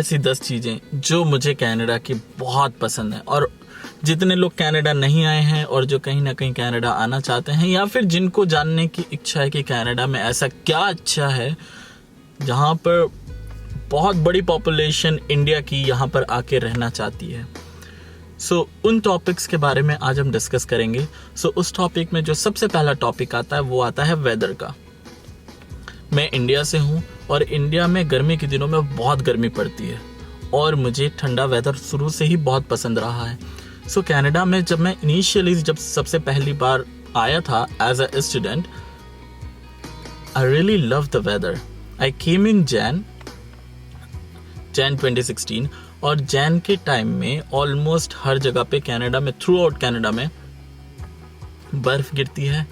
ऐसी 10 चीज़ें जो मुझे कनाडा की बहुत पसंद है, और जितने लोग कनाडा नहीं आए हैं और जो कहीं ना कहीं कनाडा आना चाहते हैं, या फिर जिनको जानने की इच्छा है कि कनाडा में ऐसा क्या अच्छा है जहाँ पर बहुत बड़ी पॉपुलेशन इंडिया की यहाँ पर आके रहना चाहती है। उन टॉपिक्स के बारे में आज हम डिस्कस करेंगे। उस टॉपिक में जो सबसे पहला टॉपिक आता है वो आता है वेदर का। मैं इंडिया से हूँ और इंडिया में गर्मी के दिनों में बहुत गर्मी पड़ती है और मुझे ठंडा वेदर शुरू से ही बहुत पसंद रहा है। कनाडा में जब मैं इनिशियली सबसे पहली बार आया था as a student, I really love the weather. I came in Jan 2016 और जैन के टाइम में ऑलमोस्ट हर जगह पे कनाडा में, थ्रू आउट कनाडा में बर्फ गिरती है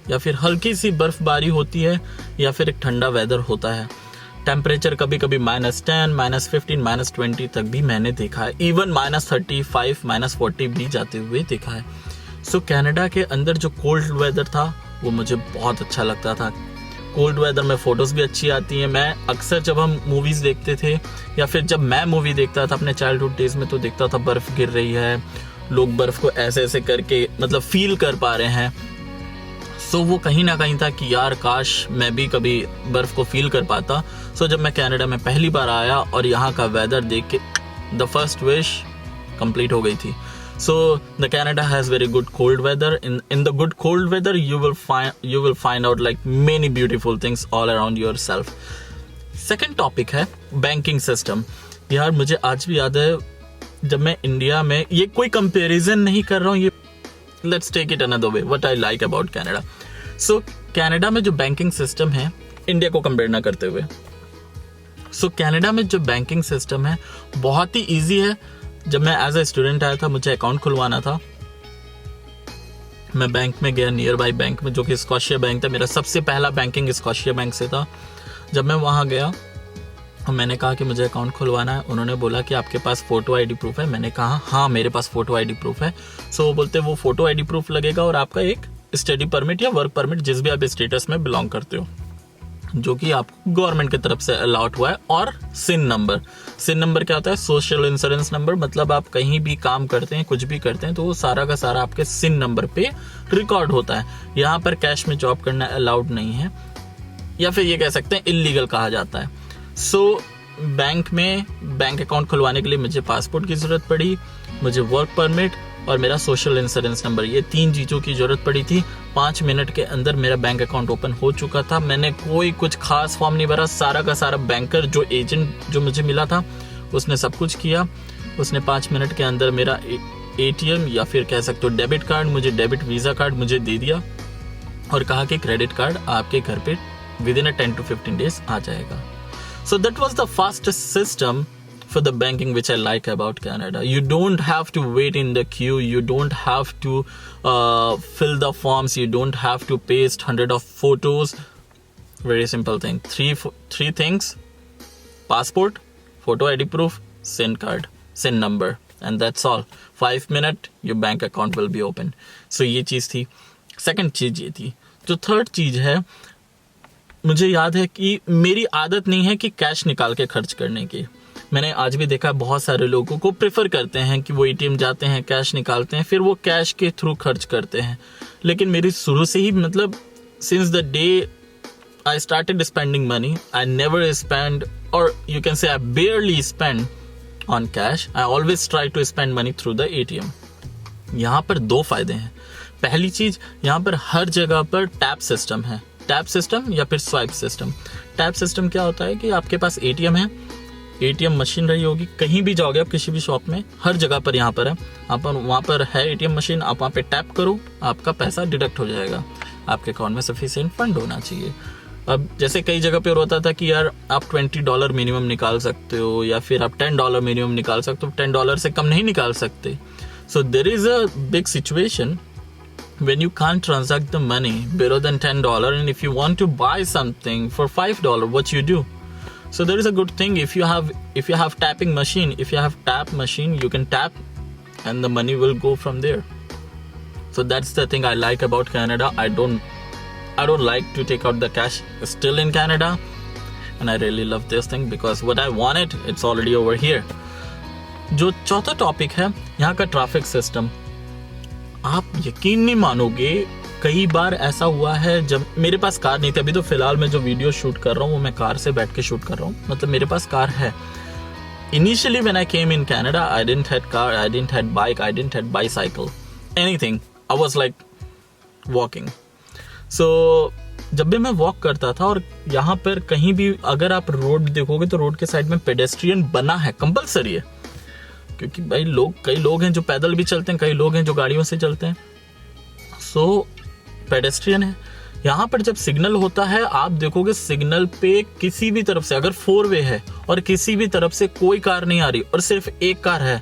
या फिर हल्की सी बर्फबारी होती है या फिर एक ठंडा वेदर होता है। टेम्परेचर कभी कभी -10, -15, -20 तक भी मैंने देखा है, इवन -35, -40 भी जाते हुए देखा है। कनाडा के अंदर जो कोल्ड वेदर था वो मुझे बहुत अच्छा लगता था। कोल्ड वेदर में फ़ोटोज़ भी अच्छी आती हैं। मैं अक्सर जब हम मूवीज़ देखते थे या फिर जब मैं मूवी देखता था अपने चाइल्डहुड डेज़ में, तो देखता था बर्फ़ गिर रही है, लोग बर्फ़ को ऐसे ऐसे करके मतलब फील कर पा रहे हैं। वो कहीं ना कहीं था कि यार काश मैं भी कभी बर्फ़ को फील कर पाता। जब मैं कनाडा में पहली बार आया और यहाँ का वेदर देख के द फर्स्ट विश कंप्लीट हो गई थी। The Canada has very good cold weather. In the good cold weather, you will find out like many beautiful things all around yourself. Second topic है बैंकिंग सिस्टम। यार मुझे आज भी याद है जब मैं इंडिया में, ये कोई कंपैरिजन नहीं कर रहा हूँ, ये let's take it another way, what I like about Canada. Canada में जो बैंकिंग सिस्टम है, इंडिया को कंपेयर ना करते हुए, कनाडा में जो बैंकिंग सिस्टम है बहुत ही ईजी है। जब मैं एज ए स्टूडेंट आया था, मुझे अकाउंट खुलवाना था, मैं बैंक में गया, नियर बाई बैंक में, जो कि स्कॉशिया बैंक था। मेरा सबसे पहला बैंकिंग स्कॉशिया बैंक से था। जब मैं वहाँ गया और मैंने कहा कि मुझे अकाउंट खुलवाना है, उन्होंने बोला कि आपके पास फ़ोटो आईडी प्रूफ है। मैंने कहा हाँ मेरे पास फ़ोटो आईडी प्रूफ है। वो बोलते वो फ़ोटो आईडी प्रूफ लगेगा और आपका एक स्टडी परमिट या वर्क परमिट, जिस भी आप स्टेटस में बिलोंग करते हो, जो कि आपको गवर्नमेंट की तरफ से अलाउट हुआ है, और सिन नंबर क्या होता है? Social insurance number. मतलब आप कहीं भी काम करते हैं, कुछ भी करते हैं, तो वो सारा का सारा आपके सिन नंबर पे रिकॉर्ड होता है। यहाँ पर कैश में जॉब करना अलाउड नहीं है, या फिर ये कह सकते हैं इल्लीगल कहा जाता है। बैंक में बैंक अकाउंट खुलवाने के लिए मुझे पासपोर्ट की ज़रूरत पड़ी, मुझे वर्क परमिट और मेरा सोशल इंश्योरेंस नंबर, ये 3 चीज़ों की ज़रूरत पड़ी थी। 5 मिनट के अंदर मेरा बैंक अकाउंट ओपन हो चुका था। मैंने कोई कुछ खास फॉर्म नहीं भरा, सारा का सारा बैंकर, जो एजेंट जो मुझे मिला था, उसने सब कुछ किया। उसने 5 मिनट के अंदर मेरा ATM या फिर कह सकते हो डेबिट कार्ड, मुझे डेबिट वीज़ा कार्ड मुझे दे दिया और कहा कि क्रेडिट कार्ड आपके घर पे विदिन 10 to 15 डेज आ जाएगा। That was the fastest system for the banking which I like about Canada. You don't have to wait in the queue, you don't have to fill the forms, you don't have to paste 100 of photos. Very simple thing. Three things: passport, photo ID proof, SIN card, SIN number, and that's all. 5 minutes your bank account will be open. ये चीज़ थी। Second चीज़ ये थी। जो third चीज़ है, मुझे याद है कि मेरी आदत नहीं है कि कैश निकाल के खर्च करने की। मैंने आज भी देखा बहुत सारे लोगों को प्रेफर करते हैं कि वो ATM जाते हैं, कैश निकालते हैं, फिर वो कैश के थ्रू खर्च करते हैं। लेकिन मेरी शुरू से ही, मतलब since the day I started spending money, I never spend, और you can say I barely spend on cash. I always try to spend money through the ATM। यहाँ पर 2 फायदे हैं। पहली चीज, यहाँ पर हर जगह पर टैप सिस्टम है, टैप सिस्टम या फिर स्वाइप सिस्टम। टैप सिस्टम क्या होता है कि आपके पास ATM है, ATM मशीन रही होगी, कहीं भी जाओगे आप किसी भी शॉप में, हर जगह पर यहाँ पर है, आप वहाँ पर है ATM मशीन, आप वहाँ पे टैप करो, आपका पैसा डिडक्ट हो जाएगा। आपके अकाउंट में सफिशिएंट फंड होना चाहिए। अब जैसे कई जगह पे होता था कि यार आप $20 मिनिमम निकाल सकते हो, या फिर आप $10 मिनिमम निकाल सकते हो, $10 से कम नहीं निकाल सकते। There is a big situation when you can't transact the money below than $10, and if you want to buy something for $5, what you do? There is a good thing, if you have tapping machine, if you have tap machine, you can tap and the money will go from there. That's the thing I like about Canada. I don't like to take out the cash still in Canada. and I really love this thing because what I wanted, it's already over here. जो चौथा topic है यहाँ का traffic system, आप यकीन नहीं मानोगे, कई बार ऐसा हुआ है जब मेरे पास कार नहीं थी, अभी तो फिलहाल मैं जो वीडियो शूट कर रहा हूँ वो मैं कार से बैठ के शूट कर रहा हूँ, मतलब मेरे पास कार है. Initially when I came in Canada, I didn't had car, I didn't had bike, I didn't had bicycle, anything. I was like walking. So जब भी मैं वॉक करता था, और यहाँ पर कहीं भी अगर आप रोड देखोगे तो रोड के साइड में पेडेस्ट्रियन बना है, कंपलसरी है, क्योंकि भाई कई लोग हैं जो पैदल भी चलते हैं, कई लोग हैं जो गाड़ियों से चलते हैं. सो पेडेस्ट्रियन है. यहाँ पर जब सिग्नल होता है, आप देखोगे सिग्नल पे किसी भी तरफ से, अगर 4 वे है और किसी भी तरफ से कोई कार नहीं आ रही और सिर्फ एक कार है,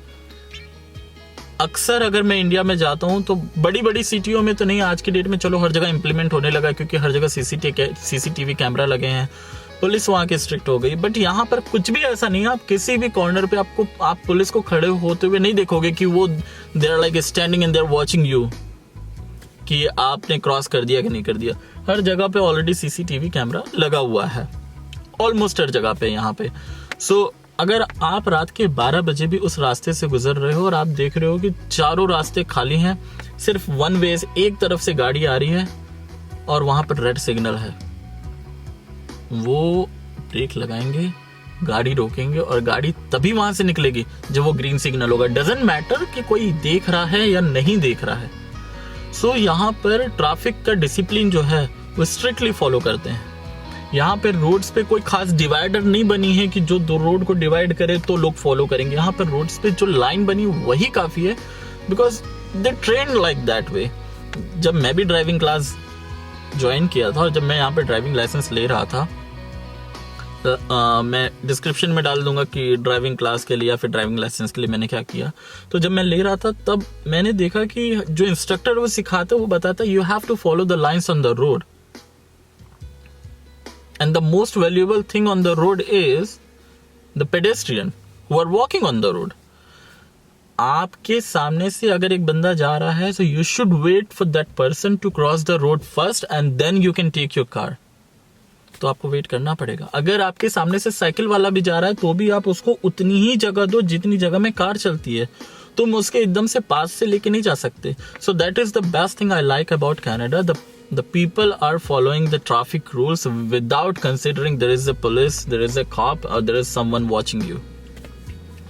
अक्सर अगर मैं इंडिया में जाता हूँ तो बड़ी बड़ी सिटियों में तो नहीं, आज की डेट में चलो हर जगह इंप्लीमेंट होने लगा क्योंकि हर जगह सीसीटीवी कैमरा लगे हैं, पुलिस वहाँ की स्ट्रिक्ट हो गई. बट यहाँ पर कुछ भी ऐसा नहीं है. आप किसी भी कॉर्नर पे आप पुलिस को खड़े होते हुए नहीं देखोगे कि वो they are like standing and they are watching you कि आपने क्रॉस कर दिया कि नहीं कर दिया. हर जगह पे ऑलरेडी सीसीटीवी कैमरा लगा हुआ है, ऑलमोस्ट हर जगह पे यहाँ पे. सो अगर आप रात के 12 बजे भी उस रास्ते से गुजर रहे हो और आप देख रहे हो कि चारों रास्ते खाली हैं, सिर्फ वन वे, एक तरफ से गाड़ी आ रही है और वहां पर रेड सिग्नल है, वो ब्रेक लगाएंगे, गाड़ी रोकेंगे और गाड़ी तभी वहां से निकलेगी जब वो ग्रीन सिग्नल होगा. डजंट मैटर कि कोई देख रहा है या नहीं देख रहा है. सो यहाँ पर ट्रैफिक का डिसिप्लिन जो है वो स्ट्रिक्टली फॉलो करते हैं. यहाँ पे रोड्स पे कोई खास डिवाइडर नहीं बनी है कि जो 2 रोड को डिवाइड करे तो लोग फॉलो करेंगे. यहाँ पर रोड्स पे जो लाइन बनी वही काफी है, because they train like that way. जब मैं भी ड्राइविंग क्लास ज्वाइन किया था और जब मैं यहाँ पे ड्राइविंग लाइसेंस ले रहा था, मैं डिस्क्रिप्शन में डाल दूंगा कि ड्राइविंग क्लास के लिए या फिर ड्राइविंग लाइसेंस के लिए मैंने क्या किया. तो जब मैं ले रहा था तब मैंने देखा कि जो इंस्ट्रक्टर वो सिखाता वो बताता you have to follow the lines on the road. And the most valuable thing on the road is the pedestrian who are walking on the road. आपके सामने से अगर एक बंदा जा रहा है, so you should wait for that person to cross the road first and then you can take your car. तो आपको वेट करना पड़ेगा. अगर आपके सामने से साइकिल वाला भी जा रहा है तो भी आप उसको उतनी ही जगह दो जितनी जगह में कार चलती है. तुम उसके एकदम से पास से लेके नहीं जा सकते. So that is the best thing I like about Canada. The people are following the traffic rules without considering there is a police, there is a cop or there is someone watching you.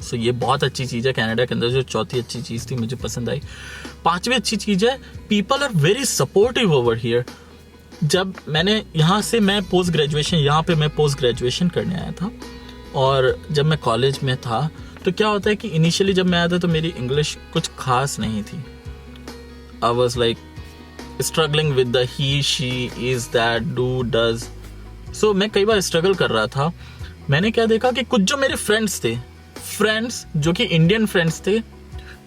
So ये बहुत अच्छी चीज है Canada के अंदर. जो चौथी अच्छी चीज थी मुझे पसंद आई. 5वीं अच्छी चीज है, people are very supportive over here. जब मैंने यहाँ से मैं पोस्ट ग्रेजुएशन करने आया था, और जब मैं कॉलेज में था तो क्या होता है कि इनिशियली जब मैं आया था तो मेरी इंग्लिश कुछ खास नहीं थी. I was like struggling with the he, she, is, that, do, does. So मैं कई बार स्ट्रगल कर रहा था. मैंने क्या देखा कि कुछ जो मेरे फ्रेंड्स जो कि इंडियन फ्रेंड्स थे,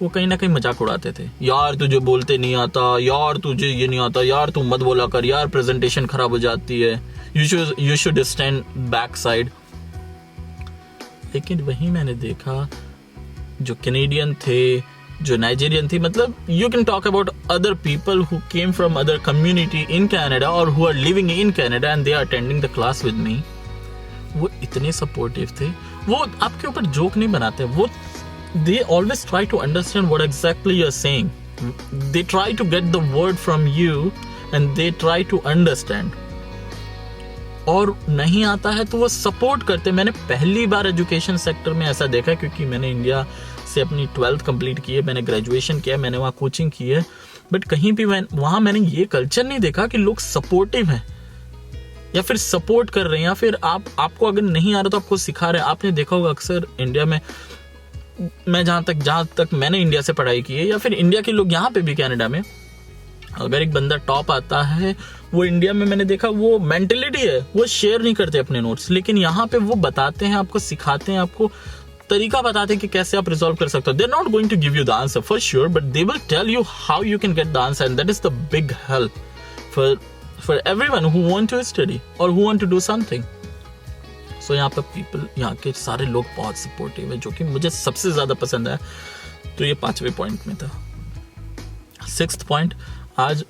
वो कहीं ना कहीं मजाक उड़ाते थे. यार तुझे बोलते नहीं आता, यार तुझे ये नहीं आता, यार तू मत बोला कर, यार प्रेजेंटेशन खराब हो जाती है, you should stand back side. लेकिन वहीं मैंने देखा जो कैनेडियन थे, जो नाइजीरियन थी, मतलब you can talk about other people who came from other community in Canada और who are living in Canada and they are attending the class with me. वो इतने सपोर्टिव थे. वो आपके ऊपर जोक नहीं बनाते. वो they always try to understand what exactly you are saying. They try to get the word from you and they try to understand. और नहीं आता है तो वो सपोर्ट करते. मैंने पहली बार एजुकेशन सेक्टर में ऐसा देखा, क्योंकि मैंने इंडिया से अपनी 12th कंप्लीट की है, मैंने ग्रेजुएशन किया, मैंने वहाँ कोचिंग की है, बट कहीं भी वहाँ मैंने ये कल्चर नहीं देखा कि लोग सपोर्टिव हैं या फिर सपोर्ट कर रहे हैं, या फिर आपको अगर नहीं आ रहा तो आपको सिखा रहे हैं. आपने देखा होगा अक्सर इंडिया में, मैं जहाँ तक मैंने इंडिया से पढ़ाई की है, या फिर इंडिया के लोग यहाँ पे भी कनाडा में, अगर एक बंदा टॉप आता है, वो इंडिया में मैंने देखा वो मेंटेलिटी है, वो शेयर नहीं करते अपने नोट्स. लेकिन यहाँ पे वो बताते हैं, आपको सिखाते हैं, आपको तरीका बताते हैं कि कैसे आप रिजॉल्व कर सकते हो. They are not going to give you the answer for sure, but they will tell you how you can get the answer, and that is the big help for everyone who want to study और who want to do something. So यहाँ पे people, यहाँ के सारे लोग बहुत supportive है, जो कि मुझे सबसे ज्यादा पसंद है. तो ये 5वें पॉइंट में था. 6th पॉइंट, आज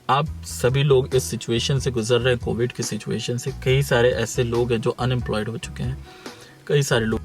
आप सभी लोग इस सिचुएशन से गुजर रहे हैं, कोविड की सिचुएशन से। कई सारे ऐसे लोग हैं जो अनएम्प्लॉयड हो चुके हैं, कई सारे लोग